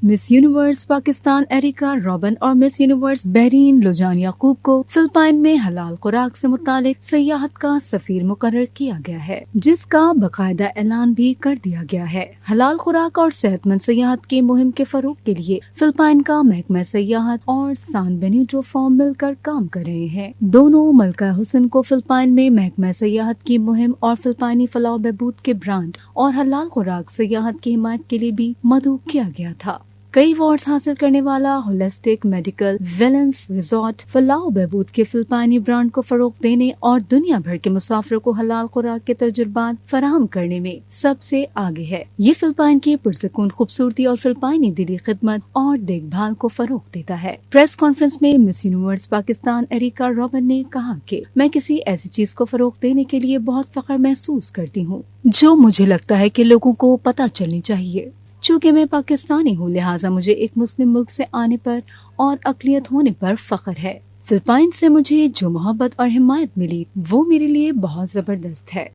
Miss Universe Pakistan Erica Reuben اور Miss Universe Bahrain logan یعقوب کو Philippines میں حلال خوراک سے متعلق سیاحت کا سفیر مقرر کیا گیا ہے، جس کا باقاعدہ اعلان بھی کر دیا گیا ہے۔ حلال خوراک اور صحت مند سیاحت کی مہم کے فروغ کے لیے فلپائن کا محکمہ سیاحت اور سان بینیٹو فورم مل کر کام کر رہے ہیں۔ دونوں ملکہ حسن کو فلپائن میں محکمہ سیاحت کی مہم اور فلپائنی فلاح و بہبود کے برانڈ اور حلال خوراک سیاحت کی حمایت کے لیے بھی مدعو کیا گیا تھا۔ کئی ایوارڈز حاصل کرنے والا ہولسٹک میڈیکل ویلنس ریزورٹ فلاح و بہبود کے فلپائنی برانڈ کو فروغ دینے اور دنیا بھر کے مسافروں کو حلال خوراک کے تجربات فراہم کرنے میں سب سے آگے ہے۔ یہ فلپائن کی پرسکون خوبصورتی اور فلپائنی دلی خدمت اور دیکھ بھال کو فروغ دیتا ہے۔ پریس کانفرنس میں Miss Universe Pakistan Erica Reuben نے کہا کہ میں کسی ایسی چیز کو فروغ دینے کے لیے بہت فخر محسوس کرتی ہوں جو مجھے لگتا ہے کہ لوگوں کو پتہ چلنی چاہیے۔ چونکہ میں پاکستانی ہوں، لہٰذا مجھے ایک مسلم ملک سے آنے پر اور اقلیت ہونے پر فخر ہے۔ فلپائن سے مجھے جو محبت اور حمایت ملی وہ میرے لیے بہت زبردست ہے۔